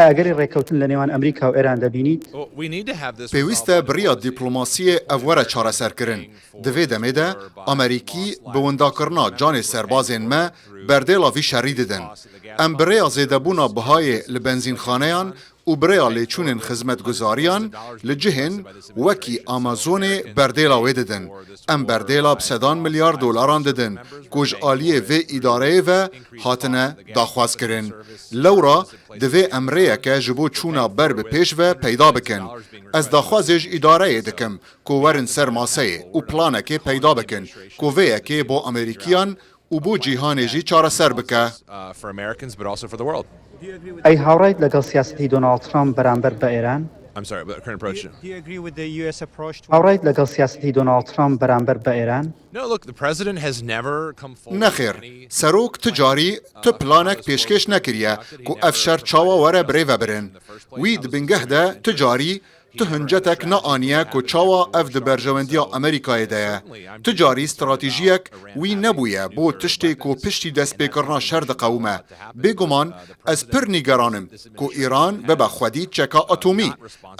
ئاگەری ڕێککەوتن لە نێوان ئەمریکا و ئێران دەبینیت؟ پێویستە بڕیا دیپلۆماسیە ئەڤ وەرە چارەسەرکردن. Divê demê de Amerîkî bi wendakirina canê serbazên me berdêla vî şerî didin. Em bi rêya zêdebûna bihayê li benzînxaneyan û bi rêya lêçûnên xizmetguzariyan li cihên wekî Amazonê berdêla wê didin. Em berdêla bi sedan milyar dolaran didin ku ji aliyê vê îdareyê ve hatine daxwazkirin. Lewra divê em rêyeke ji bo çûna ber bi pêş ve peyda bikin. Ez daxwazê ji îdareyê dikim ku werin ser maseyê û planekê peyda bikin ku vê yekê bo Amerîkiyan û bo cîhanê jî çareser bike. ئەی هاوڕێیت لەگەڵ سیاسەتی دۆناڵد ترامپ بەرامبەر بە ئێران؟ هاوڕێیت لەگەڵ سیاسەتی دۆناڵد ترامپ بەرامبەر بە ئێران؟ نەخێر، سەرۆک تجاری tu planek pêşkêş nekiriye ku ev şer çawa were birê vebirin. Wî di bingeh de ticarî tu hincetek neaniye ku çawa ev di berjewendiya Amerîkayê de ye. Ticarî stratejiyek wî nebûye bo tiştê ku piştî destpêkirina şer diqewime. Bêguman ez pir nîgeranim ku Îran bibe xwedî çeka atomî.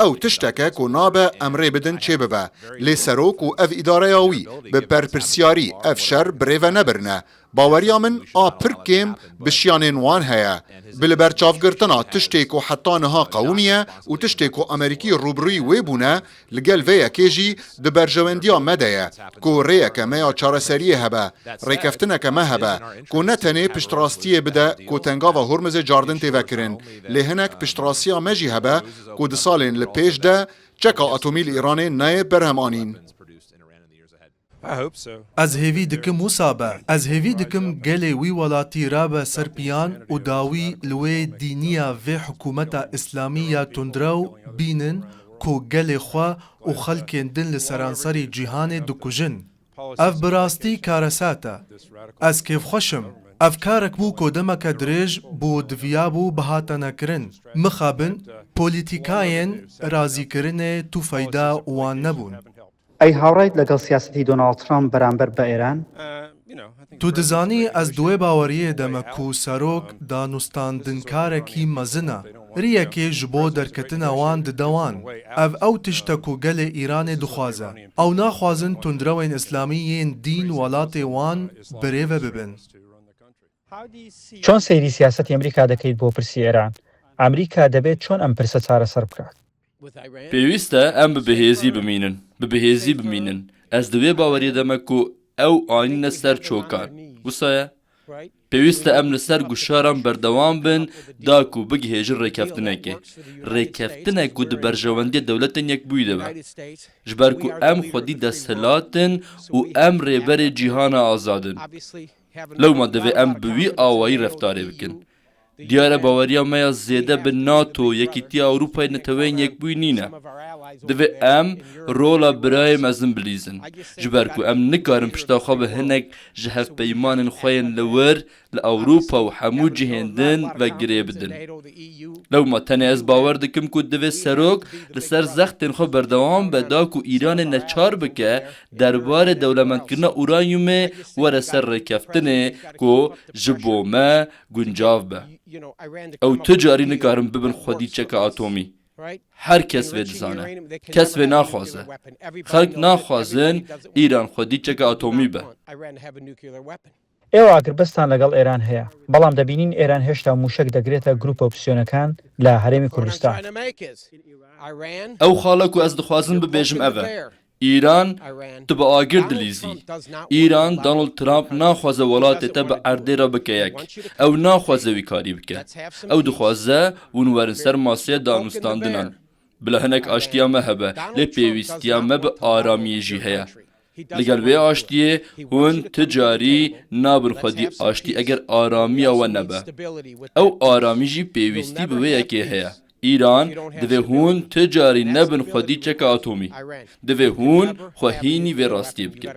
Ew tişteke ku nabe em rê bidin çêbibe. Lê serok û ev îdareya wî bi perpirsiyarî ev şer birê ve nebirine. Baweriya min a pir kêm bi şiyanên wan heye. Bi li ber çavgirtina tiştê ku heta niha qewimiye û tiştê ku Amerîkî rûbirûyî wê bûne li gel vê yekê jî di berjewendiya me de ye ku rêyeke me ya çareseriyê hebe, rêkeftineke me hebe ku ne tenê piştrastiyê bide ku tengava Hormuzê cardin tê vekirin. Lê hinek piştrastiya me jî hebe ku di salên li pêş de çeka atomî li Îranê nayê berhem anîn. Ez hêvî dikim wisa be. Ez hêvî dikim gelê wî welatî rabe ser piyan û dawî li wê dîniya vê hikûmeta Îslamî ya tundrew bînin ku gelê xwe û xelkên din li seranserî cîhanê dikujin. Ev bi rastî karesat e. Ez kêfxweşim. Ev karek bû ku demeke dirêj bû diviyabû bihatenekirin. Mixabin polîtîkayên razîkirinê tu feyda wan nebûn. ئەی هاوڕێیت لەگەڵ سیاسەتی دۆناڵد ترامپ بەرامبەر بە ئێران؟ Tu dizanî ez duê baweriyê de me ku serok danûstandinkarekî mezin e. Rêyekê ji bo derketina wan dide wan. Ev ew tişt e ku gelê Îranê dixwaze. Ew naxwazin tundrewên Îslamî yên dîn welatê wan birêve bibin. چۆن سەیری سیاسەتی ئەمریکا دەکەیت بۆ پرسی ئێران؟ ئەمریکا دەبێت چۆن ئەم پرسە چارەسەر بکات؟ پێویستە ئەم بەهێزی بمینن بەهێزی بمینن. Ez divê baweriyê de me ku ew anîne ser çokan. Wisa ye? Pêwîst e em li ser guşaran berdewam bin da ku bigihêjin rêkeftinekê. Rêkeftinek ku di berjewendiyê dewletên yekbûyî de be. Ji ber ku em xwedî desthilatin û em rêberê cîhana azadin. Lewma divê em bi wî awayî reftarê bikin. Diyare baweriya me ya zêde bi NATO Yekîtiya Ewropayê netewên yekbûyî nîne. Divê em rola birayê mezin bilîzin. Ji ber ku em nikarin pişta xwe bi hinek ji hevpeymanên xwe yên li wir li Ewropa û hemû cihên din vegirê bidin. Lewma tenê ez bawer dikim ku divê serok li ser zextên xwe berdewam be da ku Îranê neçar bike derbarê dewlemendkirina uranyumê were ser rêkeftinê ku ji bo me guncav be. Ew ticarî nikarin bibin xwedî çeka atomî. Her kes vê dizane. Kes vê naxwaze. Xelk naxwazin Îran xwedî çeka atomî be. ئێوە ئاگربەستان لەگەڵ ئێران هەیە، بەڵام دەبینین ئێران هێشتا موشک دەگرێتە گروپە ئۆپسیۆنەکان لە هەرێمی کوردستان. Ew xala ku ez dixwazim bibêjim ev e. Îran tu bi agir dilîzî. Îran Donald Trump naxwaze welatê te bi erdê re bike yek. Ew naxwaze wî karî bike. Ew dixwaze hûn werin ser masaya danûstandinan. Bila hinek aştiya me hebe, lê pêwîstiya me bi aramiyê jî heye. Li gel vê aştiyê hûn ticarî nabin xwedî aştî eger aramiya we nebe. Ew aramî jî pêwîstî bi wê yekê heye. İran divê hûn ticarî nebin xwedî çeka atomî. Divê hûn xwe hînî vê rastiyê bikin.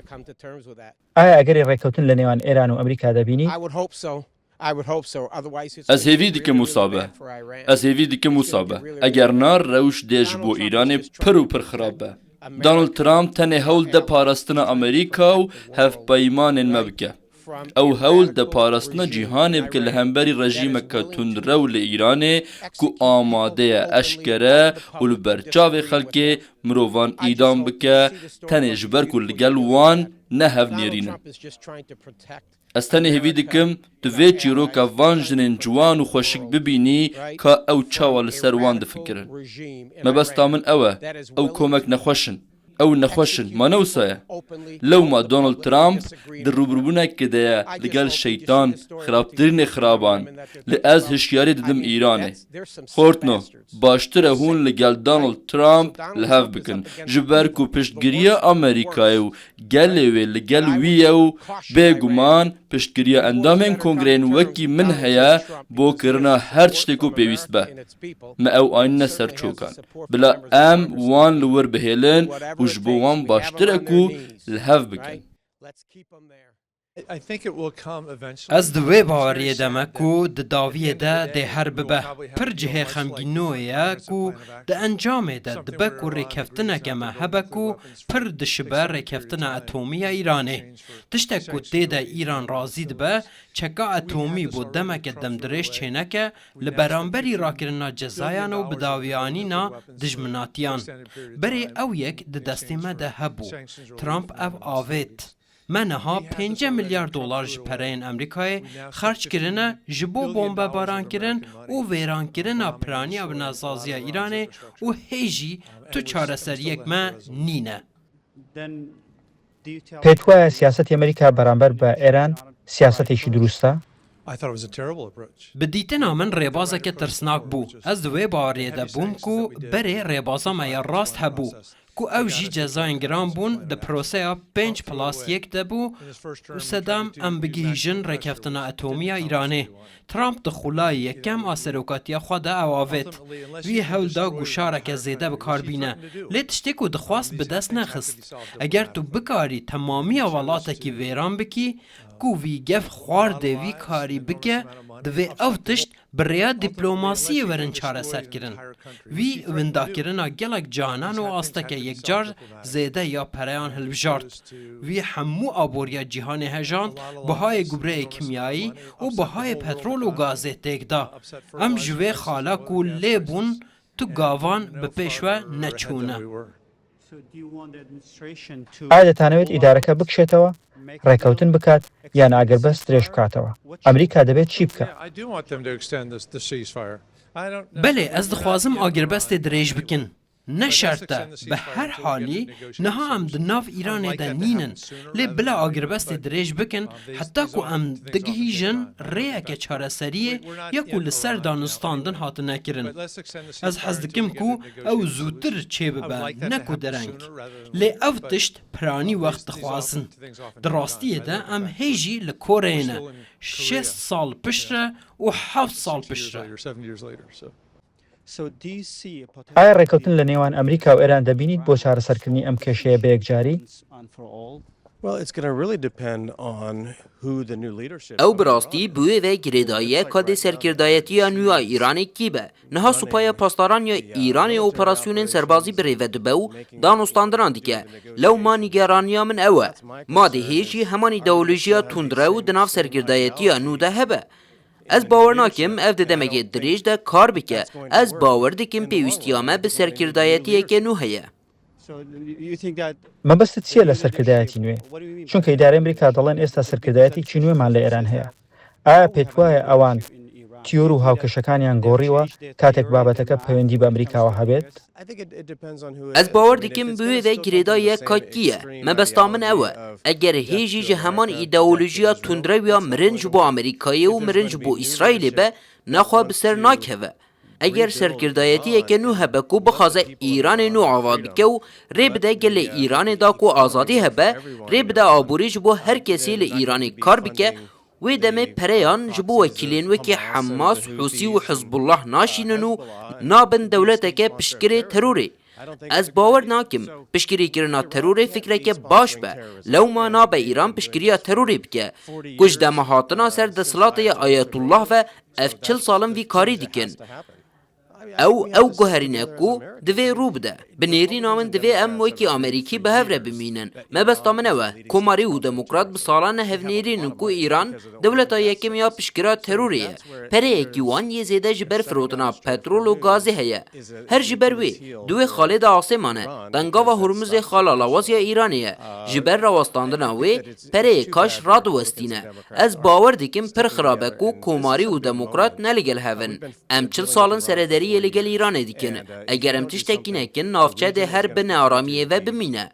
ئایا ئەگەری ڕێککەوتن لە نێوان ئێران و ئەمریکا دەبینی؟ Ez hêvî dikim wisa be. Ez hêvî dikim wisa be. Eger na rewş dê ji bo Îranê pir û pir xirab be. Donald Trump tenê hewl de parastina Amerîka û hevpeymanên me bike. ئەو هەوڵ دەپاراستنە جیهانێ بکە لە هەمبەری ڕەژیمەکە توندرە و لە ئیرانێ کو ئامادەیە ئەشکەرە و لە بەرچاوێ خەڵکێ مرۆڤان ئیدام بکە تەنێ ji ber ku li gel wan ne hevnêrînin. Ez tenê hêvî dikim tu vê çîroka van jinên ciwan û xweşik bibînî ka ew çawa li ser wan difikirin. Mebesta min ew e, ew komek nexweşin. Ew nexweşin, ma ne wisa ye? Lewma Donald Trump di rûbirûbûnekê de ye li gel şeytan, xirabtirînê xiraban, li ez hişyarî didim Îranê. Xortno, baştir e hûn li gel Donald Trump li hev bikin, ji ber ku piştgiriya Amerîkayê û gelê wê li gel wî ye û bêguman piştgiriya endamên kongreyên wekî min heye bo kirina her tiştê ku pêwîst be. Me ew anîne serçokan. Bila em wan li wir bihêlin û ji bo wan baştir e ku li hev bikin. Ez di wê baweriyê de me ku di daviyê de dê her bibe pir cihê xemgînoyê ye ku di encamê de dibe ku rêkeftineke me hebe ku pir dişibe rêkeftina atomî ya Îranê. Tiştek ku tê de Îran razî dibe, çeka atomî bo demeke demdirêj çêneke li beramberî rakirina cezayan û bidawiyanîna dijminatiyan. Berê ew yek di destê me de hebû. Trump ev avêt. Me niha 5 milyar dolar ji pereyên Emerîkayê xerç kirine ji bo bombebarankirin û vêrankirina piraniya binasaziya Îranê û hê jî tu çareseriyek me nîne. پێت وایە سیاسەتی ئەمریکا بەرامبەر بە ئێران سیاسەتێکی دروستە؟ Bi dîtina min rêbazeke tirsnak bû. Ez di wê baweriyê de bûm ku berê rêbaza me ya rast hebû. Ku ew jî cezayên giran bûn di proseya 5+1 de bû û sedem em bigihîjin rêkeftina atomî ya Îranê. Trump di xulayê yekem a serokatiya xwe de ew avêt. Vî hewl da guşareke zêde bikarbîne. Lê tiştê ku dixwast bi dest nexist. Eger tu bikarî temamiya welatekî vêran bikî, ku vî gev xwardê vî karî bike, divê ev tişt bi rêya dîplomasiyê werin çareserkirin. Vî windakirina gelek canan û asteke yekcar zêde ya pereyan hilbijart. Vî hemû aboriya cîhanê hejand, bihayê gubreyê kimyayî û bihayê petrol û gazê têk da. Em ji vê xala ku lê bûn, tu gavan bi pêş we neçûne. ئایا دەتانەوێت ئیدارەکە بکشێتەوە، ڕێکەوتن بکات یان ئاگربەست درێژ بکاتەوە؟ ئەمریکا دەبێت چی بکات؟ Belê ez dixwazim agiribestê dirêj bikin. Ne şert e, bi her halî niha em di nav Îranê de nînin. Lê bila agiribestê dirêj bikin, heta ku em digihîjin rêyeke çareseriyê ya ku li ser danûstandin hatine kirin. Ez hez dikim ku ew zûtir çê bibe, ne ku dereng. Lê ev tişt piranî wext dixwazin. Di rastiyê de em hê jî li Koreyê ne. 6 sal pişt re û 7 sal pişt re. ئایا ڕێکەوتن لە نێوان ئەمریکا و ئێران دەبینیت بۆ چارەسەرکردنی ئەم کێشەیە بە یەکجاری؟ Ew bi rastî bi wê ve girêdayî kadê serkirdayetiya nû ya Îranê kî be? Niha supaya pastaran ya Îranê operasyonên serbazî bi rêve dibe û danûstandiran dike. Lewma nîgeraniya min ew e. Madê hê jî heman îdeolojiya tundre û di nav serkirdayetiya nû de hebe. Ez bawer nakim ev di demekê dirêj de kar bike. Ez bawer dikim pêwîstiya me bi serkirdayetiyeke nû heye. مەبەستت چییە لە سەرکردایەتی نوێ؟ چونکە ئیدارە ئەمریکا دەڵێن ئێستا سەرکردایەتێکی نوێمان لە ئێران هەیە. ئایا پێت وایە ئەوان تیۆر و هاوکەشەکانیان گۆڕیوە کاتێک بابەتەکە پەیوەندی بە ئەمریکاوە هەبێت؟ Ez bawer dikim bi wê ve girêdayî kî ye. Mebesta min ew e. Eger hê jî ji heman îdeolojiya tundrewiya mirin ji bo Amerîkayê û mirin ji bo İsraîlê be, nexwe bi ser nakeve. Eger serkirdayetiyeke nû hebe ku bixwaze Îranê nû ava bike û rê bide gelê Îranê da ku azadî hebe, rê bide aborî ji bo her kesî li Îranê kar bike, wê demê pereyan ji bo wekîlên wekî Hemas, Husî û Hizbullah naşînin û nabin dewleteke piştgirê terorê. Ez bawer nakim piştgirîkirina terorê fikreke baş be. Lewma nabe Îran piştgiriya terorê bike. Ku ji dema hatina ser desthilatê Ayetullah ve ev 40 salin vî karî dikin. ئەو گوهرینە کو divê rû bide bi nêrîna min divê em wekî Amerîkî bi hev re bimînin mebesta min ew e komarî û demokrat bi salan ne hevnêrînin ku İran dewleta yekêm ya piştgira terorê ye pereyekî wan yê zêde ji ber firotina petrol û gazê heye her ji ber wê duê xalê de asêman e dengava Hormuzê xala lawazya İranê ye ji ber rawastandina wê pereyê kaş radiwestîne ez bawer dikim pir xirab e ku komarî û demokrat ne li gel hevin em çil salin seredariyê li gel İranê dikin eger em tiştekî nekin navçe de her bi nearamiyê ve bimîne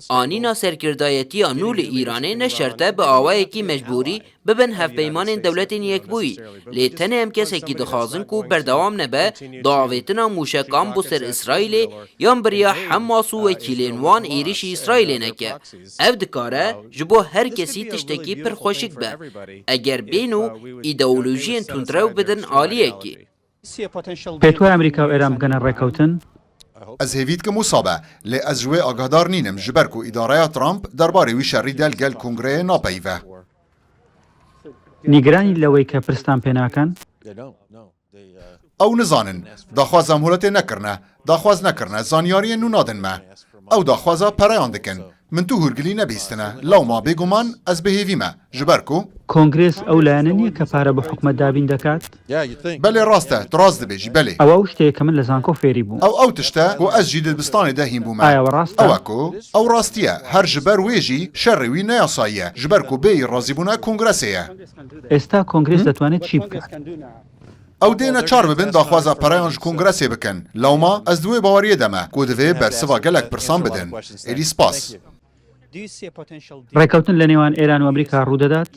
anîna serkirdayetiya nû li İranê ne şerte bi awayekî mecbûrî bibin hevpeymanên dewletên yekbûyî lê tenê em kesekî dixwazin ku berdewam nebe diavêtina mûşekan bo ser İsraîlê yan biriya Hemas û wekîlên wan êrişî İsraîlê neke ev dikare ji bo her kesî tiştekî pir xweşik be eger bên û îdeolojiyên tundrew bidin aliyekî پێت وایە ئەمریکا و ئێران بگەنە ڕێکەوتن Ez hêvî dikim wisa be lê ez ji wê agadar nînim ji ber ku îdareya Trump derbarê wî şerî del gel kongreyê napeyive. نیگرانی لەوەی کە پرستان پێ ناکەن Ew nizanin daxwaza em huletê nekirine daxwaz nekirine zanyariyên nû nadin me ew daxwaza pereyan dikin min tu hûrgilî nebîstine lewma bêguman ez bihêvî me ji ber ku کۆنگرس ئەو لایەنە نییە کە پارە بە حکومەت دابین دەکات belê rast e tu rast dibêjî belê ئەوە ئەو شتەیە کە من لە زانکۆ فێری بووم ew tişte ku ez jî di dibistanê de hîn bûme ئایا ڕاستە ew e ku ew rastiye her ji ber wê jî şerrê wî neyasayiye ji ber ku bêyî razîbûna kongresê ye ئێستا کۆنگرس دەتوانێت چی بکات ew dêne çar bibin daxwaza pereyan ji kongresê bikin lewma ez di wê baweriyê de me ku divê bersiva gelek pirsan bidin êdî spas ڕێکەوتن لە نێوان ئێران و ئەمریکا ڕوودەدات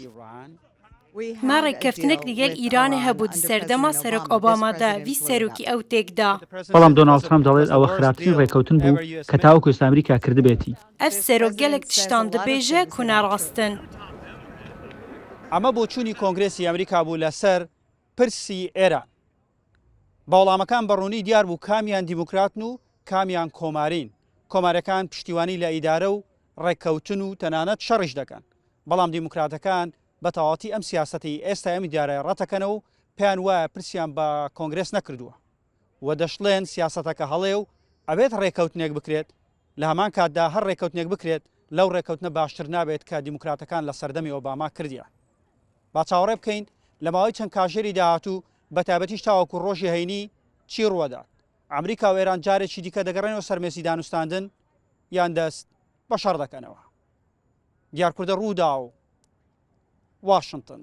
ما ڕێککەوتنێک لەگەل ئیرانی هەبوو سەردەما سەرۆک ئۆبامادا وی سەرۆکی ئەو تێکدا بەڵام دۆناڵد ترامپ دەڵێت ئەوە خراپترین ڕێکەوتن بوو کە تاوەکو ئێستا ئەمریکا کردبێتی ئەف سەرۆک گەلێک تشتان دەبێژە کو ناڕاستن ئەمە بۆ چوونی کۆنگرێسی ئەمریکا بوو لەسەر پرسی ئێران باوەڵامەکان بەڕوونی دیار بوو کامیان دیموکراتن و کامیان کۆمارین کۆمارەکان پشتیوانی لە ئیدارە و ڕێککەوتن و تەنانەت شەڕش دەکەن بەڵام دیموکراتەکان بە تەواتی ئەم سیاسەتی ئێستا ئەم ئیدارە ڕەتەکەنەوە و پێیان وایە پرسیان بە کۆنگرس نەکردووە و دەشڵێن سیاسەتەکە هەڵێ و ئەبێت ڕێککەوتنێک بکرێت لە هەمان کاتدا هەر ڕێککەوتنێک بکرێت لەو ڕێککەوتنە باشتر نابێت کە دیموکراتەکان لە سەردەمی ئۆباما کردیە با چاوەڕێ بکەین لە ماوەی چەند کاژێری داهاتوو بە تایبەتیش تاوەکو ڕۆژی هەینی چی ڕوەدات ئەمریکا و ئێران جارێکی دیکە دەگەڕێنەوە سەرمێسی دانوستاندن یان دەست بە شەڕ دەکەنەوە دیارکوردە ڕوودا و واشنگتن